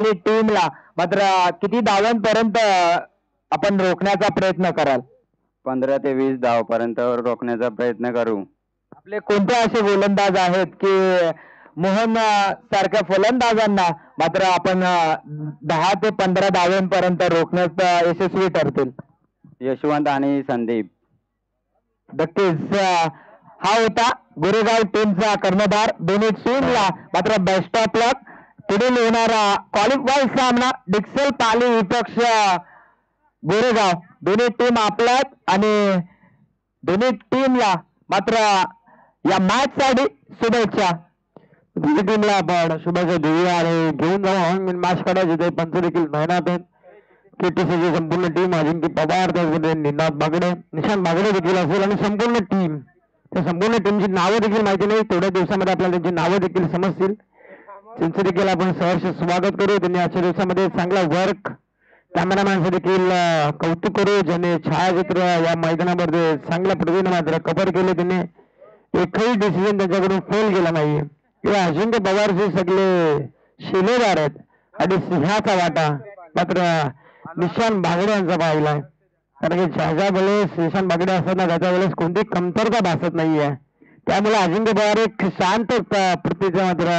दोन्ही टीमला मात्र किती धावांपर्यंत आपण रोखण्याचा प्रयत्न कराल? 15 ते 20 धावपर्यंत रोखण्याचा प्रयत्न करू. आपले कोणते असे गोलंदाज आहेत की मोहन सारख्या फलंदाजांना मात्र आपण 10 ते 15 धावांपर्यंत रोखण्यात यशस्वी ठरतील? यशवंत आणि संदीप. नक्कीच हा होता गोरेगाव टीमचा कर्णधार. दोन्ही टीमला मात्र बेस्ट ऑफ लक. पुढील होणारा क्वालिफाय सामना डिक्सल पाली विपक्ष गोरेगाव. दोन्ही टीम आपल्यात आणि दोन्ही टीमला मात्र या मॅच साठी शुभेच्छा. दोन्ही टीमला आपण शुभेच्छा देऊया आणि घेऊन जाऊ मॅच काढायची ते पंच देखील मेहनत आहेत. केटीसीची संपूर्ण टीम अजिंक्य पवार त्याचबरोबर निनाद बागडे निशांत बागडे देखील असेल आणि संपूर्ण टीम त्या संपूर्ण टीमची नावं देखील माहिती नाही. थोड्या दिवसामध्ये आपल्याला त्यांची नावं देखील समजतील. त्यांचं देखील आपण सहर्ष स्वागत करू. त्यांनी आजच्या दिवसामध्ये चांगला वर्क कॅमेरामॅनचं देखील कौतुक करू ज्याने छायाचित्र या मैदानामध्ये चांगल्या पद्धतीने मात्र कव्हर केले. त्यांनी एकही डिसिजन त्यांच्याकडून फेल केला नाही. किंवा अजिंक्य पवारचे सगळे शिलेदार आहेत आणि सिंहाचा वाटा मात्र निशांत बागडे यांचा पाहिलाय. कारण की ज्या वेळेस निशांत बागडे असताना त्याच्या वेळेस कोणती कमतरता भासत नाहीये. त्यामुळे अजिंक्य पवार एक शांत प्रतीचा मात्र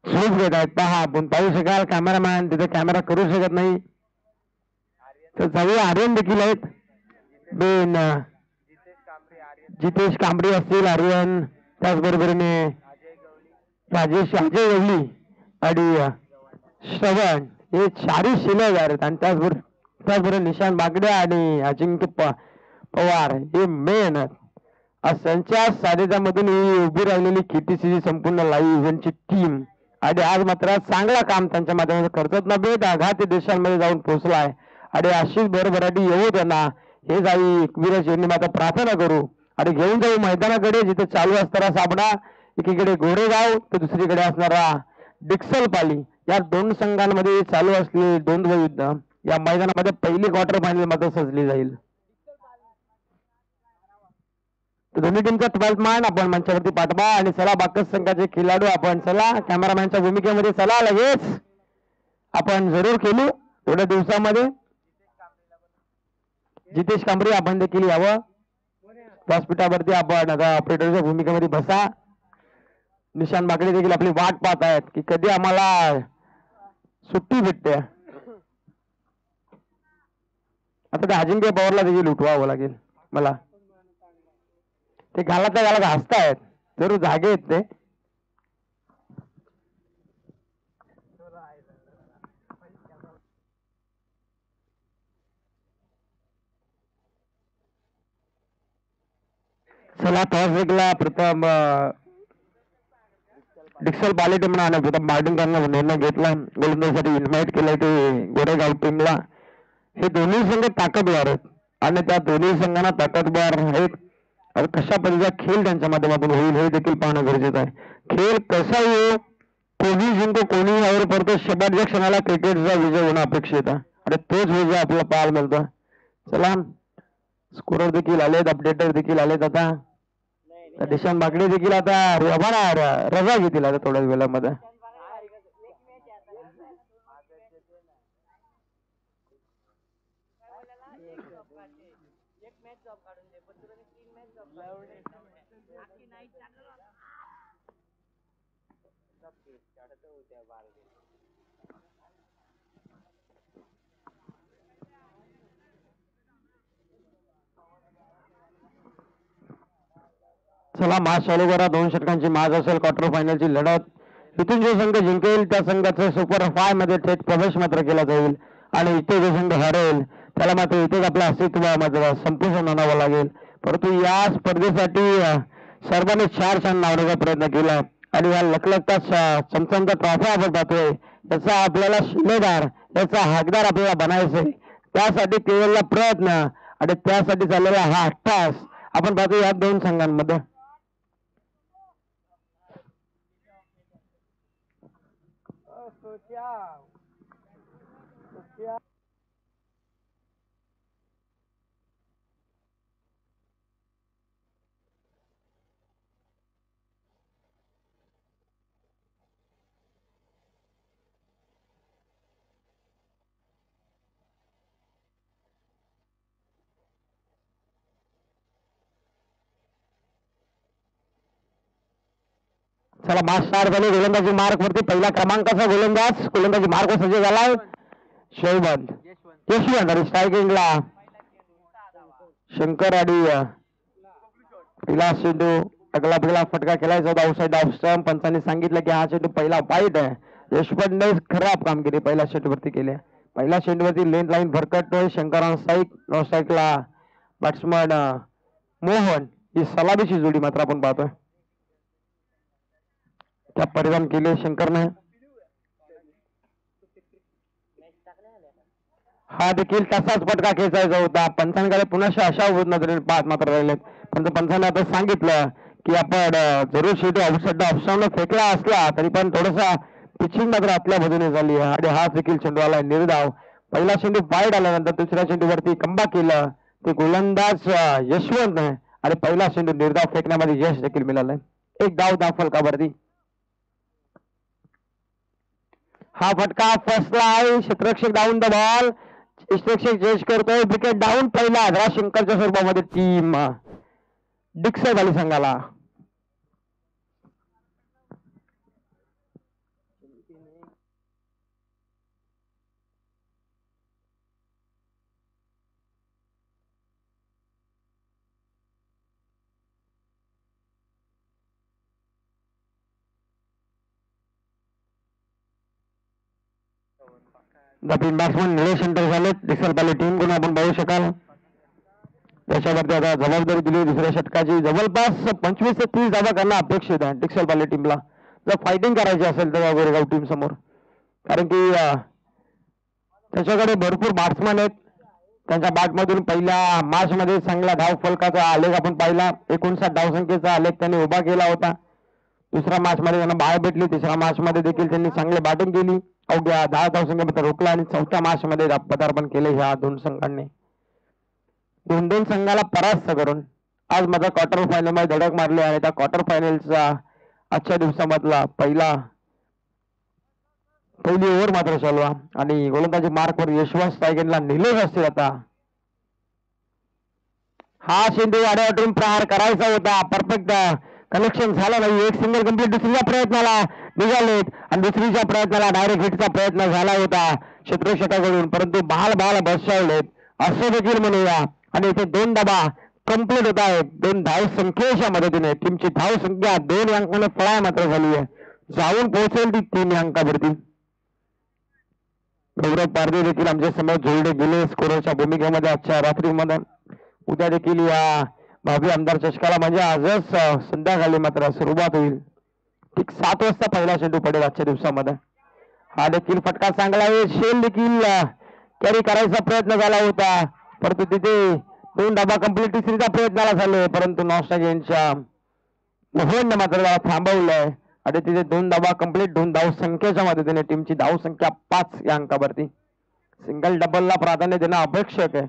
झोप घेत आहेत. पहा आपण पाहू शकाल कॅमेरामॅन तिथे कॅमेरा करू शकत नाही. तर सगळे आर्यन देखील आहेत. बेन जितेश कांबळे असतील आर्यन त्याचबरोबरीने राजेश अजय गवली आणि श्रवण हे चारही शिलेदार आहेत आणि त्याचबरोबर निशांत बागडे आणि अजिंक्य पवार हे मेन आहेत. त्यांच्या सानिध्यामधून ही उभी राहिलेली केटीसीची संपूर्ण लाईव्ह इव्हेंटची टीम आणि आज मात्र चांगला काम त्यांच्या माध्यमातून करतात. नव्हे आघाती देशांमध्ये जाऊन पोहोचलाय आणि अशीच भरभराटी येऊ त्यांना हे जाई एकवीरच यांनी मात्र प्रार्थना करू आणि घेऊन जाऊ मैदानाकडे जिथे चालू असणारा सामना. एकीकडे गोरेगाव तर दुसरीकडे असणारा डिक्सल पाली या दोन संघांमध्ये चालू असलेली द्वंद्व युद्ध या मैदानामध्ये पहिली क्वार्टर फायनल मध्ये सजली जाईल. दोन्ही टीमचा 12th मॅन आपण मंचावरती पाठवा आणि चला बाकस संघाचे खेळाडू आपण चला कॅमेरामॅनच्या भूमिकेमध्ये चला लगेच आपण जरूर खेळू थोड्या दिवसामध्ये. जितेश कांबळे आपण देखील यावं व्यासपीठावरती. आपण आता ऑपरेटरच्या भूमिकेमध्ये बसा. निशांत बागडे देखील आपली वाट पाहत आहेत की कधी आम्हाला सुट्टी भेटते. आता त्या अजिंक्य पवारला देखील उठवावं लागेल मला. ते गालाच्या गाला हसतायत जरूर जागे आहेत ते. चला टॉस जिंकला प्रथम डिक्सल पाली टीमनं आणि प्रथम बॅटिंग करण्याचा निर्णय घेतला. गोलंदाजीसाठी इन्व्हाइट केलंय ते गोरेगाव टीमला. हे दोन्ही संघ ताकदवार आहेत आणि त्या दोन्ही संघांना ताकदवार आहेत. कशा पद्धतीचा खेळ त्यांच्या माध्यमातून होईल हे देखील पाहणं गरजेचं आहे. खेळ कसा येऊ कोणी जिंको कोणी यावर पडतो शेवटच्या क्षणाला क्रिकेटचा विजय होणं अपेक्षित आहे आणि तोच विजय आपल्याला पाहायला मिळतो. चला स्कोरर देखील आलेत अपडेटर देखील आलेत. आता निशांत बागडे देखील आता रजा घेतील आता थोड्या वेळामध्ये. चला मॅच चालू करा. 2 षटकांची मॅच असेल. क्वार्टर फायनलची लढत. इथून जो संघ जिंकेल त्या संघाचा सुपर 5 मध्ये थेट प्रवेश मात्र केला जाईल आणि इथे जो संघ हरेल त्याला मात्र इथेच आपलं अस्तित्व मात्र संपुष्टात आणावं लागेल. परंतु या स्पर्धेसाठी सर्वांनी 4 छान लावण्याचा प्रयत्न केला आणि या लखलखता चमचमचा ट्रॉफी आपण पाहतोय याचा आपल्याला शिलेदार याचा हकदार आपल्याला बनायचंय. त्यासाठी केलेला प्रयत्न आणि त्यासाठी चाललेला हा अट्टास आपण पाहतो या 2 संघांमध्ये. चला मार्क स्टार्ट झाले. गोलंदाजी मार्क वरती पहिल्या क्रमांकाचा गोलंदाजी मार्क सज्ज झालाय. यशवंत आणि स्ट्रायकिंगला शंकर आणि पहिला चेंडू टकला फटका केलायचा होता आउटसाइड ऑफ स्टंप. पंचांनी सांगितलं की हा चेंडू पहिला वाईट आहे. यशवंतने खराब कामगिरी पहिल्या चेंडूवरती केली. पहिल्या चेंडूवरती लेन लाईन भरकटतोय. Shankar on strike. नो स्ट्राईकला बॅट्समन मोहन. ही सलामीची जोडी मात्र आपण पाहतोय त्या परिधान केले शंकरने. हा देखील तसाच फटका खेचायचा होता. पंचांकडे पुन्हा अशा नजरेने पाहत मात्र राहिलेत. परंतु पंचांनी आता सांगितलं की आपण जरूर शेवटी आउटसाइड ऑप्शन फेकला असला तरी पण थोडासा पिचिंग मात्र आपल्या बाजूने झाली आहे आणि हा देखील चेंडू आला निर्धाव. पहिला चेंडू वाईट आल्यानंतर दुसऱ्या चेंडूवरती कमबॅक केलं ते गोलंदाज यशवंत आणि पहिला चेंडू निर्धाव फेकण्यामध्ये यश देखील मिळालंय. एक धाव फलकावरती. हा फटका फसला आहे. क्षेत्ररक्षक डाऊन द बॉल. क्षेत्ररक्षक जज करतोय. Wicket down. पहिला आदरा शंकरच्या स्वरूपामध्ये टीम डिक्सल वाली संघाला. नवीन बॅट्समन निलेश एंटर झालेत डिक्सल पाली टीम कडून आपण पाहू शकाल. त्याच्यावरती आता जबाबदारी दिली दुसऱ्या षटकाची. जवळपास 25 ते 30 धावा करणं अपेक्षित आहे डिक्सल पाली टीमला जर फायटिंग करायची असेल तर गोरेगाव टीम समोर. कारण की त्याच्याकडे भरपूर बॅट्समन आहेत. त्यांच्या बॅटमधून पहिल्या मॅच मध्ये चांगला धाव फलकाचा आलेख आपण पाहिला. 59 धावसंख्येचा आलेख त्यांनी उभा केला होता. दुसऱ्या मॅच मध्ये त्यांना बाहेर भेटली. तिसऱ्या मॅच मध्ये देखील त्यांनी चांगले बॅटिंग केली. अवघ्या 10 धावसंख्येमध्ये रोखला आणि चौथ्या मॅच मध्ये पदार्पण केले ह्या दोन संघांनी. दोन संघाला परास्त करून आज माझा क्वार्टर फायनल मध्ये धडक मारली आणि त्या क्वार्टर फायनलचा आजच्या दिवसामधला पहिली ओव्हर मात्र चालवा आणि गोलंदाजी मार्कवर यशवंत स्ट्रायकिंगला निलेश असतील. आता हा चेंडू वाड्यावरून प्रहार करायचा होता. परफेक्ट कनेक्शन झालं नाही. एक सिंगल कंप्लीट दुसऱ्या प्रयत्नाला निघालेत आणि दुसरीच्या प्रयत्नाला डायरेक्ट हिटचा प्रयत्न झाला होता क्षेत्ररक्षकाकडून परंतु बाल बसवलेत असं देखील म्हणूया. आणि इथे 2 धावा कंप्लीट होत आहेत. 2 धाव संख्येच्या मदतीने टीमची धाव संख्या 2 अंकाने फळाय मात्र झाली आहे. जाऊन पोहोचेल ती 3 अंकावरती. गौरव पारदे देखील आमच्या समोर जोडले गेले स्कोरच्या भूमिकेमध्ये आजच्या रात्रीमध्ये. उद्या देखील या भावी आमदार चषकाला म्हणजे आजच संध्याकाळी मात्र सुरुवात होईल. ठीक 7 वाजता पहिला चेंडू पडेल आजच्या दिवसामध्ये. हा देखील फटका चांगला आहे. शेल देखील कॅरी करायचा प्रयत्न झाला होता परंतु तिथे 2 धावा कंप्लीट तिसरीचा प्रयत्नाला झाले परंतु नॉस्टॅग यांच्या मोहनने मात्र थांबवलंय आणि तिथे 2 धावा कंप्लीट 2 धाव संख्येच्या मदतीने टीमची धाव संख्या 5 या अंकावरती. सिंगल डबलला प्राधान्य देणं आवश्यक आहे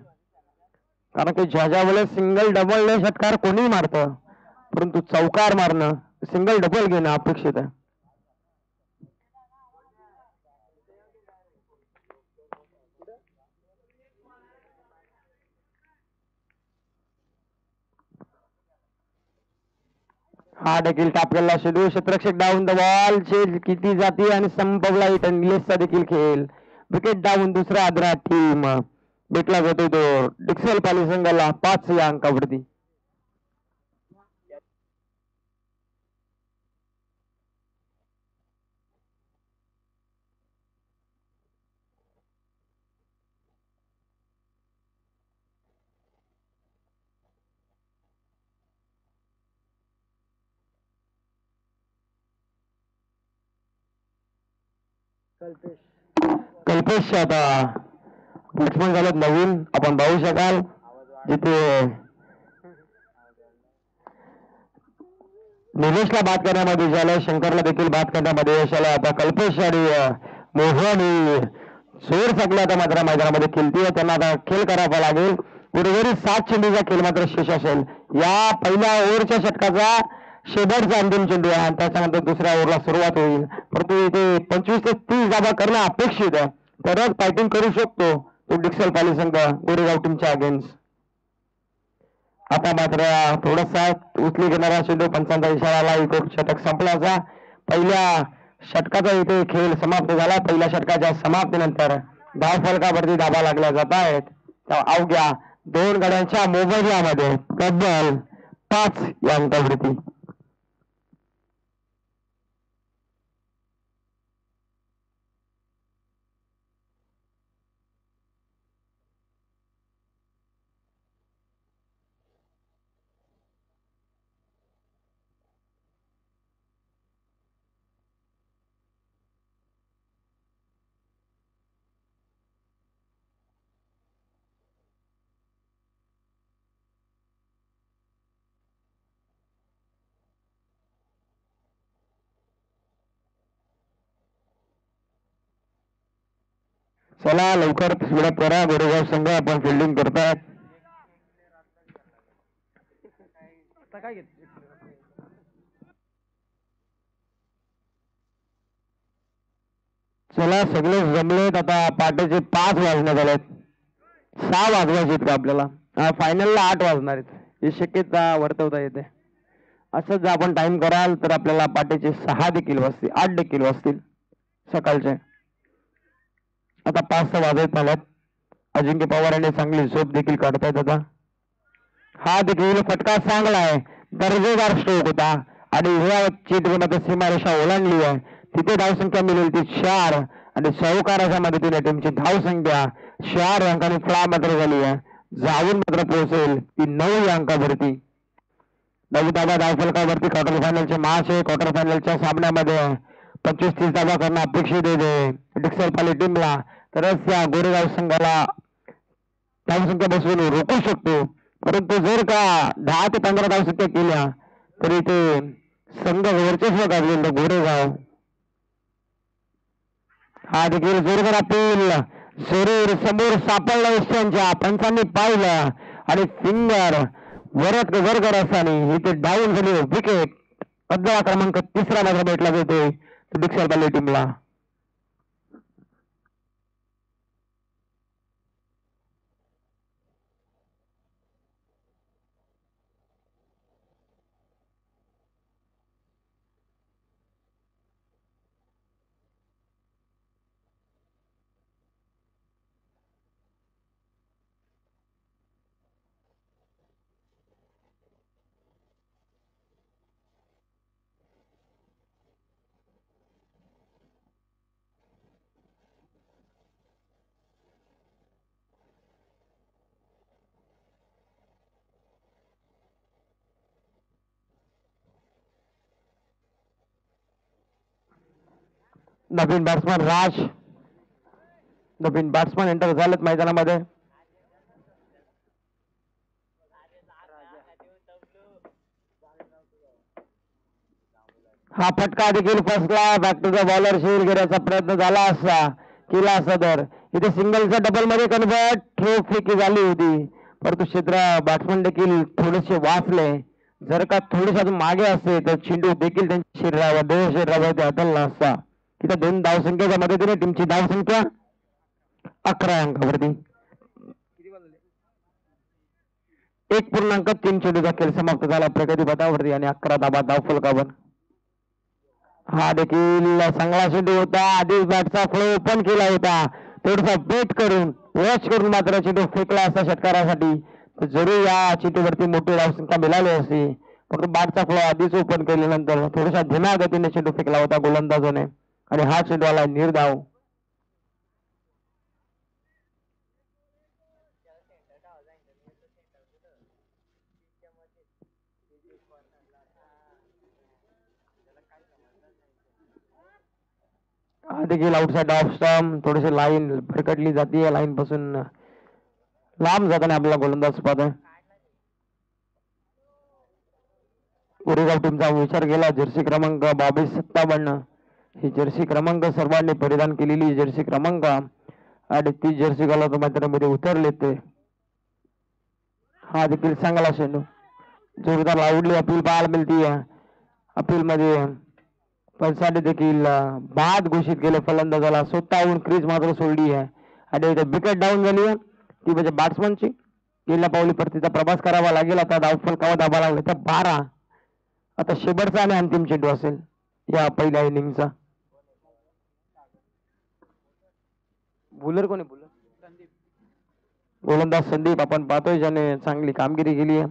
कारण की ज्या वेळेस सिंगल डबल षटकार कोणी मारतं परंतु चौकार मारणं सिंगल डबल घेणं अपेक्षित आहे. हा देखील टापलेला शेड्यूल क्षेत्ररक्षक डाऊन द बॉल किती जाती आणि संपवला इथं निलेशचा देखील खेळ. Wicket down. दुसरा आदरा टीम भेटला जातो तो डिक्सल पाली संघाला 5 या अंकावरती. कल्पेश आता बॅट्समन झालं नवीन आपण पाहू शकाल जिथे निलेशला बाद करण्यामध्ये यश आलं. शंकरला देखील बाद करण्यामध्ये यश आलं. आता कल्पेश आणि मोहन ही जोर सगळे आता मात्र मैदानामध्ये खेळतीये. त्यांना आता खेळ करावा लागेल. उर्वरित 7 चेंडूचा खेळ मात्र शेष असेल. या पहिल्या ओव्हरच्या षटकाचा शेवटचा अंतिम चेंडू आहे आणि त्याच्यानंतर दुसऱ्या ओव्हरला सुरुवात होईल. परंतु इथे 25 ते 30 धावा करणं अपेक्षित आहे तरच फायटिंग करू शकतो तो डिक्सल पाली संघ गोरेगाव टीमच्या अगेन्स्ट. आता मात्र थोडासा उचली घेणारा चेंडू पंचांचा इशारा आला. षटक संपल्याचा पहिल्या षटकाचा इथे खेळ समाप्त झाला. पहिल्या षटकाच्या समाप्तीनंतर धावफलकावरती धाबा लागल्या जात आहेत. अवघ्या 2 गड्यांच्या मोबदल्यामध्ये तब्बल 5 या अंकावरती. चला लवकर सुरुवात करा. गोरेगाव संघ आपण फिल्डिंग करतात. चला सगळे जमलेत. आता पहाटेचे 5 वाजण्यात आलेत. 6 वाजवायचे आपल्याला. फायनलला 8 वाजणार आहेत ही शक्यता वर्तवता येते. असंच जर आपण टाइम कराल तर आपल्याला पहाटेचे 6 देखील वाजतील, 8 देखील वाजतील सकाळचे. आता 5 वाजत आल्यात. अजिंक्य पवार यांनी चांगली झोप देखील काढतायत. आता हा देखील फटका चांगला आहे. दर्जेदार स्ट्रोक होता आणि ह्या चेंडूमध्ये सीमारेषा ओलांडली आहे. तिथे धावसंख्या मिळेल ती 4 आणि सावकाराच्या मदतीने टीमची धावसंख्या 4 अंकांनी फ्ला मात्र झाली आहे. जाऊन मात्र पोहोचेल ती 9 अंकावरती. नऊ धावा धावफलकावरती क्वार्टर फायनलचे मॅच आहे. क्वार्टर फायनलच्या सामन्यामध्ये 25-30 धावा करणं अपेक्षित आहे डिक्सल पाली टीमला. तरच त्या गोरेगाव संघाला धावसंख्या बसवून रोखू शकतो. परंतु जर का 10 ते 15 धावसंख्या केल्या तरी ते संघ वर्चस्व गाजलेलं गोरेगाव. हा देखील जोरदार अपील शरीर समोर सापडला यशांच्या पंचांनी पाहिलं आणि फिंगर वर करत असताना इथे डाऊन झाली विकेट. अद्या क्रमांक 3 मात्र भेटला जातोय डिक्सल पाली टीमला. नवीन बॅट्समन राज, नवीन बॅट्समन एंटर झालेत मैदानामध्ये. हा फटका देखील फसला. बॅक टू द बॉलर शील घेण्याचा प्रयत्न झाला असता केला असता तर इथे सिंगलचा डबल मध्ये कन्वर्ट थ्रो फेकी झाली होती. परंतु क्षेत्र बॅट्समन देखील थोडेसे वाचले. जर का थोडेसे अजून मागे असते तर चेंडू देखील त्यांच्या शरीरावरती आदळला असता. तिथे 2 धावसंख्येच्या मदतीने टीमची धावसंख्या 11 अंकावरती. 1.3 चेंडूचा खेळ समाप्त झाला प्रगती पथावरती आणि 11 धाबा धावफलकावर. हा देखील चांगला चेंडू होता. आधीच बॅटचा फ्लो ओपन केला होता. थोडासा बेट करून वॉच करून मात्र चेंडू फेकला असता षटकारासाठी तर जरूर या चेंडूवरती मोठी धावसंख्या मिळाली असती. परंतु बॅटचा फ्लो आधीच ओपन केल्यानंतर थोड्याशा धीम्या गतीने चेंडू फेकला होता गोलंदाजाने आणि हा चेंडू आला निर्धाव. देखील आउटसाइड ऑफ स्टंप थोडीशी लाईन भरकटली जाते. लाईन पासून लांब जाताना आपला गोलंदाज पाहत आहे. गोरेगाव टीमचा विचार केला जर्सी क्रमांक 22-57 ही जर्सी क्रमांक सर्वांनी परिधान केलेली जर्सी क्रमांक आणि ती जर्सी घालून मैदानामध्ये उतरले ते. हा देखील चांगला चेंडू जोरदार आवडली. अपील पाहायला मिळती. अपील मध्ये पंचाने देखील बाद घोषित केले. फलंदाजाला स्वतःहून क्रीज मात्र सोडली आहे आणि विकेट डाऊन झाली आहे ती म्हणजे बॅट्समनची. गेल्या पावली परतीचा प्रवास करावा लागेल. आता धावफलकावर धाबा लागला तर 12. आता शेवटचा आणि अंतिम चेंडू असेल. या पहिल्या इनिंगचा. बुलर कोणी बुलर गोलंदाज संदीप आपण पाहतोय ज्याने चांगली कामगिरी केली आहे.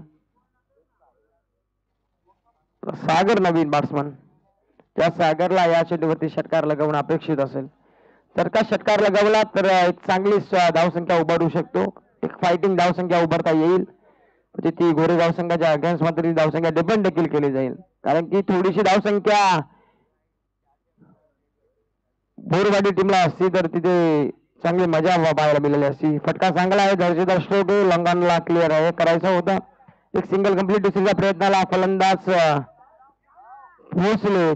सागर नवीन बॅट्समन, त्या सागरला या चेंडूवरती षटकार लगावणं अपेक्षित असेल. तर का षटकार लगावला तर एक चांगली धावसंख्या उभारू शकतो, एक फायटिंग धावसंख्या उभारता येईल. म्हणजे ती गोरेगाव संघाच्या अगेन्स्ट मात्र ती धावसंख्या डिपेंड देखील केली जाईल, कारण की थोडीशी धावसंख्या बोरवाडी टीमला असती तर तिथे चांगली मजा पाहायला मिळाली असती. फटका चांगला आहे, दर्जेदार स्ट्रोक आहे, लंगानला क्लिअर आहे, करायचा होता. एक सिंगल कंप्लीट दुसरीच्या प्रयत्नाला फलंदाज पोहोचले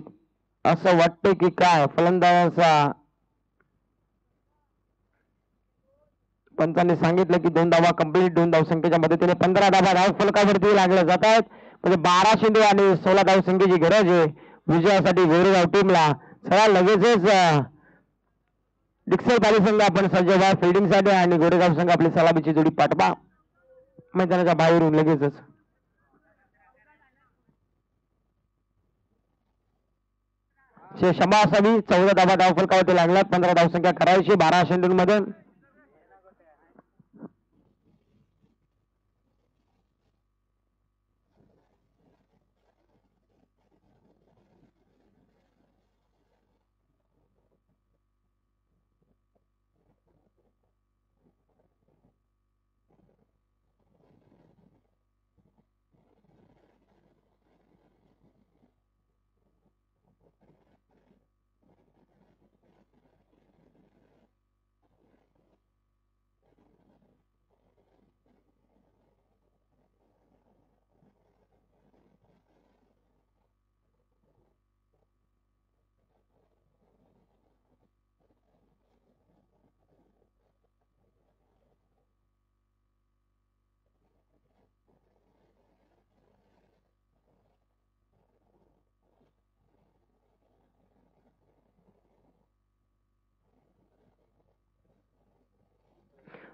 असं वाटतं की काय. फलंदाजाचा पंचांनी सांगितलं की 2 धावा कंप्लीट, 2 धावसंख्येच्या मदतीने 15 धावा धाव फलकावरती लागल्या जात आहेत. म्हणजे 12 चेंडू आणि 16 धावसंख्येची गरज आहे विजयासाठी गोरेगाव टीमला. चला लगेचच डिक्सल पाली संघ आपण सज्ज व्हा फिल्डिंगसाठी आणि गोरेगाव संघ आपली सलामीची जोडी पाठवा मैदानाच्या बाहेरून लगेचच. क्षमा असावी, 14 धावा धाव फलकावरती लागल्यात, 15 धावसंख्या करायची 12 चेंडूंमध्ये.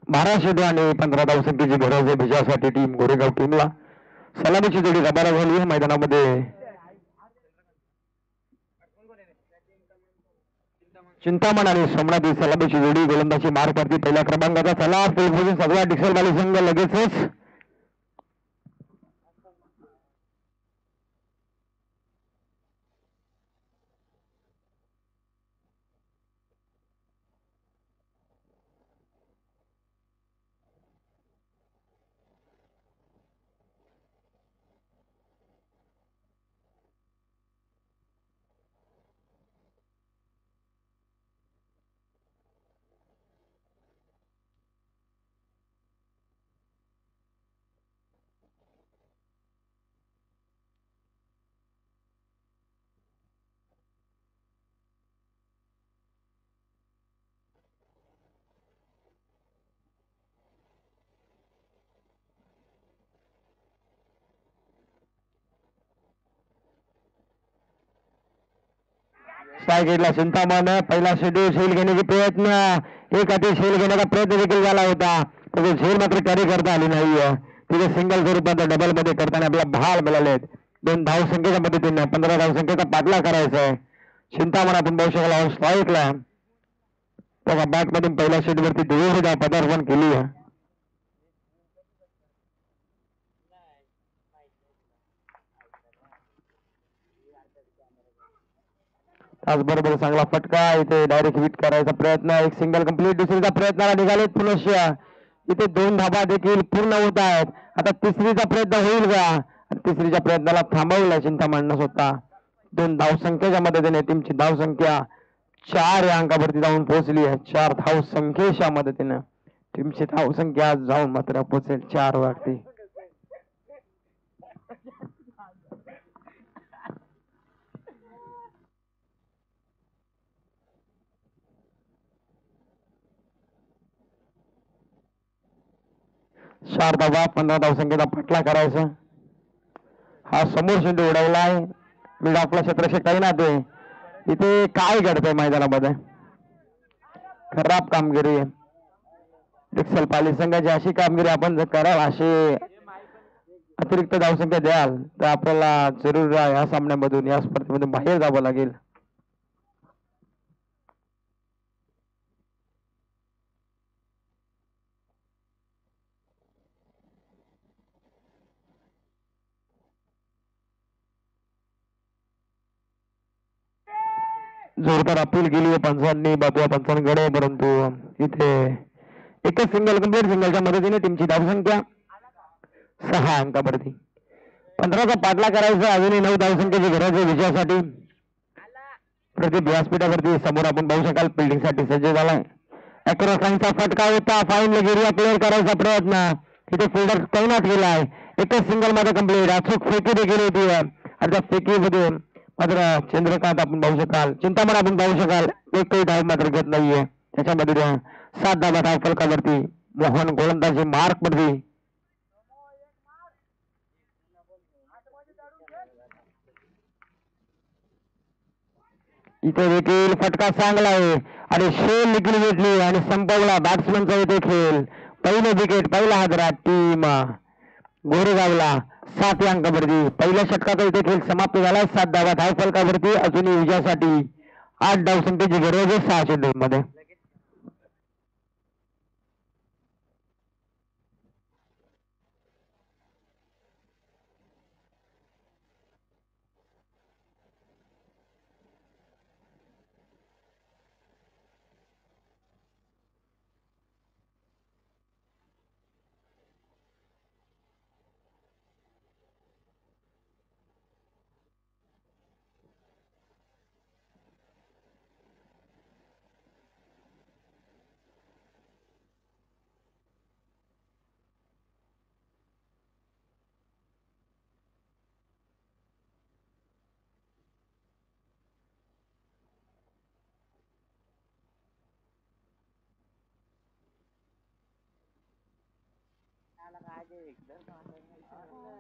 बारा चेंडू आणि 15 धावसंख्येची गरज आहे विजयासाठी टीम गोरेगाव टीमला. सलामीची जोडी रबारा झाली आहे मैदानामध्ये. चिंतामण आणि सोमनाथ ही सलामीची जोडी गोलंदाजी मार्ग करते पहिल्या क्रमांकाचा. चला सगळा डिक्सल बाली संघ लगेचच सायकेटला चिंतामण पहिला शेड्यूल झेल घेण्याचे प्रयत्न, एक अति झेल घेण्याचा प्रयत्न देखील झाला होता, तो झेल मात्र कॅरी करता आली नाहीये. तिथे सिंगल स्वरूपात डबल मध्ये करताना आपल्याला भाल मिळाले. 2 धावसंख्येच्या मदतीने 15 धावसंख्येचा पाठला करायचा आहे. चिंतामण आपण बघू शकला स्ट्राईकला त्याच्या बॅट मधून पहिल्या शेडवरती दिवस पदार्पण केली आहे. त्याचबरोबर चांगला फटका इथे डायरेक्ट हिट करायचा प्रयत्न, एक सिंगल कंप्लीट दुसरीचा प्रयत्नाला निघाले पुनश्य. इथे 2 धाबा देखील पूर्ण होत आहेत. आता तिसरीचा प्रयत्न होईल का? तिसरीच्या प्रयत्नाला थांबवला चिंतामणनं स्वतः. 2 धावसंख्येच्या मदतीने टीमची धावसंख्या 4 या अंकावरती जाऊन पोहोचली आहे. 4 धावसंख्येच्या मदतीने टीमची धावसंख्या जाऊन मात्र पोहोचेल 4 वरती. चार धावा 15 धावसंख्येचा पटला करायचा. हा समोर चेंडू उडवलाय मिड ऑफला क्षेत्र काही ना ते. इथे काय घडतंय मैदानामध्ये? खराब कामगिरी डिक्सल पाली संघाची. अशी कामगिरी आपण जर कराल असे अतिरिक्त धावसंख्या द्याल तर आपल्याला जरूर या सामन्यामधून या स्पर्धेमधून बाहेर जावं लागेल. जोरदार अपील केली आहे पंचांनी बाबू पंचांकडे, परंतु इथे एकच सिंगल कंप्लीट सिंगलच्या मदतीने टीमची धावसंख्या 6 अंकावरती. 15चा पाठला करायचा, अजूनही 9 धावसंख्येची गरज आहे विजयासाठी. प्रदीप व्यासपीठावरती समोर आपण पाहू शकाल फिल्डिंग साठी सज्ज झालाय. अक्रॉस लाईनचा फटका होता, फाईन एरिया क्लिअर करायचा प्रयत्न, इथे फिल्डर तैनात केलाय. एकच सिंगल मध्ये कंप्लीट, अचूक फेकी देखील होती आणि त्या फेकीमध्ये मात्र चंद्रकांत आपण पाहू शकाल, चिंतामण आपण पाहू शकाल एकही धाव मात्र घेत नाहीये. त्याच्यामध्ये 7 धावा धाव फलकावरती मोहन गोलंदाजी मार्क वरती. इथे देखील फटका चांगला आहे आणि शेल देखील घेतली आणि संपवला बॅट्समनचा इथे खेळ. पहिलं विकेट, पहिला हादरा टीम गोरेगावला 7 अंकावरती. पहिल्या षटकाचा इथे खेळ समाप्त झाला. 7 धावा धाव फलकावरती, अजूनही विजयासाठी 8 धावसंख्येची गरज आहे 6 चेंडूंमध्ये.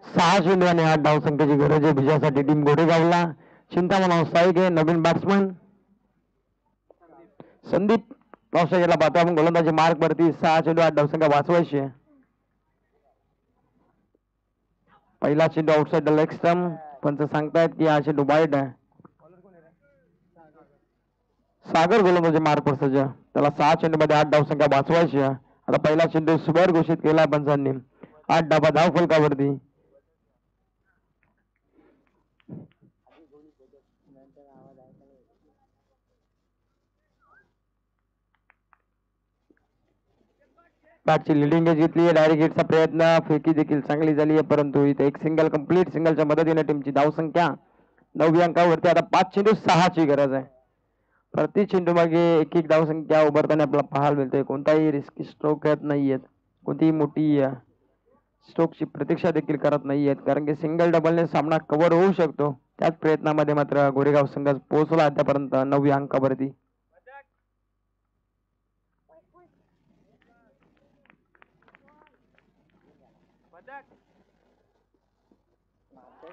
सहा चेंडू आणि 8 धावसंख्येची गरज आहे विजयासाठी टीम गोरेगावला. चिंतामण व्यावसायिक आहे, नवीन बॅट्समन संदीप पावसाळ्याला पाहतो आपण गोलंदाजी मार्क वरती. 6 चेंडू 8 धावसंख्या वाचवायची आहे. पहिला चेंडू आउटसाइड द लेग स्टंप, पंच सांगतायत की हा चेंडू वाईट आहे. सागर गोलंदाजी मार्क वर सज्ज, त्याला 6 चेंडू मध्ये 8 धावसंख्या वाचवायची आहे. आता पहिला चेंडू सुबर घोषित केला पंचांनी, 8 धावा धाव फलकावरती. बॅटची लिडिंग घेतली आहे, डायरेक्ट हिटचा प्रयत्न, फेकी देखील चांगली झाली आहे, परंतु इथे एक सिंगल कंप्लीट सिंगलच्या मदतीने टीमची धावसंख्या 9 अंकावरती. आता 5 चेंडू 6ची गरज आहे. प्रति चेंडू मागे एक धावसंख्या उभारताना आपल्याला पाहायला मिळते. कोणताही रिस्की स्ट्रोक घेत नाहीयेत, कोणतीही मोठी स्ट्रोकची प्रतीक्षा देखील करत नाहीयेत, कारण की सिंगल डबलने सामना कव्हर होऊ शकतो. त्याच प्रयत्नामध्ये मात्र गोरेगाव संघ पोहोचला आतापर्यंत 9 अंकावरती.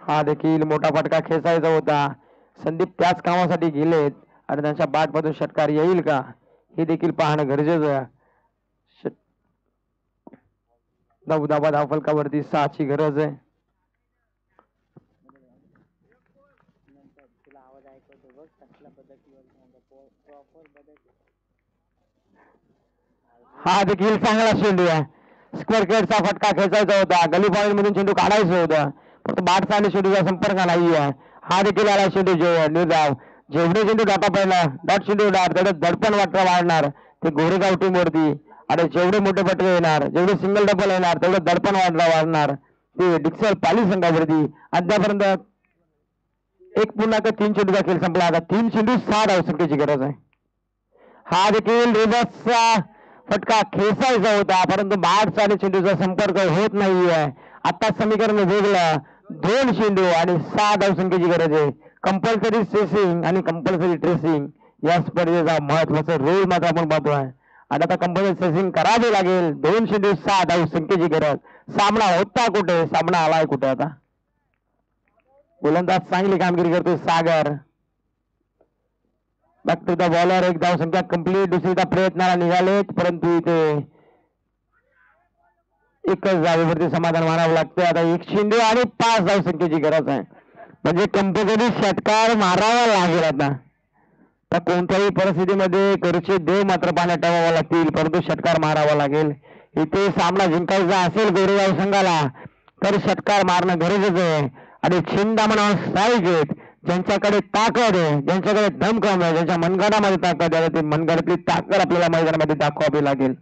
हा देखील मोठा फटका खेचायचा होता. संदीप त्याच कामासाठी गेलेत आणि त्यांच्या बॅट मधून षटकार येईल का हे देखील पाहणं गरजेचं आहे. 9 धावा धाव फलकावरती 6ची गरज आहे. हा देखील चांगला चेंडू आहे. स्क्वेअर केटचा फटका खेचायचा होता, गली पॉईंट मधून चेंडू काढायचं होतं, फक्त बॅटचा आणि चेंडूचा संपर्क नाही आहे. हा देखील आला चेंडू निर्धाव. जेवढे चेंडू डाटा पहिला डॉट चेंडू डाट तेवढं दडपण वाढणार ते गोरेगाव टीम वरती. आणि जेवढे मोठे फटके येणार, जेवढे सिंगल डबल येणार तेवढं दडपण वाढणार ते डिक्सल पाली संघावरती. अद्यापर्यंत 1.3 चेंडूचा खेळ संपला. आता 3 चेंडू 6 धावसंख्येची गरज आहे. हा देखील रिव्हर्सचा फटका खेचायचा होता, परंतु बॅटचा आणि चेंडूचा संपर्क होत नाहीये. आता समीकरण वेगळं, 2 चेंडू आणि 6 धावसंख्येची गरज आहे. कंपल्सरी स्ट्रेसिंग आणि कंपल्सरी ट्रेसिंग या स्पर्धेचा महत्वाचा रोल मात्र आपण पाहतोय. आणि आता कंपल्सरी स्ट्रेसिंग करावे लागेल. 2 चेंडू 6 धावसंख्येची गरज. सामना होता कुठे, सामना आलाय कुठे. आता गोलंदाज चांगली कामगिरी करतोय सागर. बॅक टू द बॉलर, एक धावसंख्या कंप्लीट. दुसरीचा प्रयत्नाला निघालेत, परंतु इथे एकच धावेवरती समाधान मानावं लागतं. आता एक चेंडू आणि 5 धावसंख्येची गरज आहे, म्हणजे कंपल्सरी षटकार मारावा लागेल. आता तर कोणत्याही परिस्थितीमध्ये घरचे देव मात्र पाण्यात ठेवावं लागतील, परंतु षटकार मारावा लागेल. इथे सामना जिंकायचा असेल गोरेगाव संघाला तर षटकार मारणं गरजेचं आहे. आणि छिंदामणा साईज आहेत, ज्यांच्याकडे ताकद आहे, ज्यांच्याकडे दमखम आहे, ज्यांच्या मनगटामध्ये ताकद आहे, ते मनगटातली ताकद आपल्याला मैदानामध्ये दाखवावी लागेल.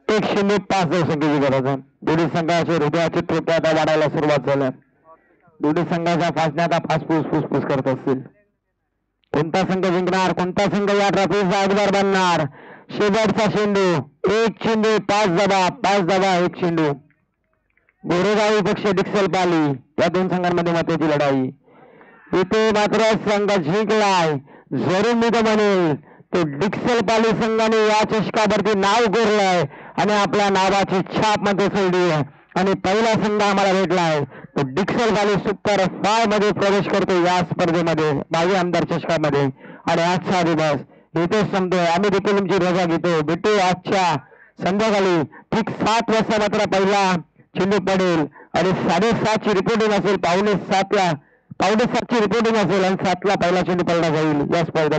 एक 0-5 धावसंख्येची गरज आहे. दोन्ही संघाचे हृदयाचे ठोके आता वाढायला सुरुवात झाल्या. दोन्ही संघाच्या फासण्या आता फुसफुस करत असतील. कोणता संघ जिंकणार, कोणता संघ या ट्रॉफीचा आगदार बनणार? शेवटचा चेंडू, एक चेंडू 5 धावा 1 चेंडू. गोरेगाव पक्ष डिक्सल पाली या दोन संघांमध्ये महत्वाची लढाई. इथे मात्र संघ जिंकलाय जरूर मी तर म्हणेल तो डिक्सल पाली संघाने या चषकावरती नाव कोरलंय आणि आपल्या नावाची छाप मध्ये सोडली आहे. आणि पहिला संघ आम्हाला भेटलाय तो डिक्सल पाली सुपर 5 मध्ये प्रवेश करतो या स्पर्धेमध्ये, 22 आमदार चषकामध्ये. आणि आजचा दिवस इथेच संपतोय. आम्ही देखील तुमची रजा घेतो. भेटू आजच्या संध्याकाळी ठीक 7 वाजता मात्र पहिला चेंडू पडेल आणि 7:30ची रिपोर्टिंग असेल. 6:45ची रिपोर्टिंग असेल आणि 7ला पहिला चेंडू पडला जाईल या स्पर्धेत.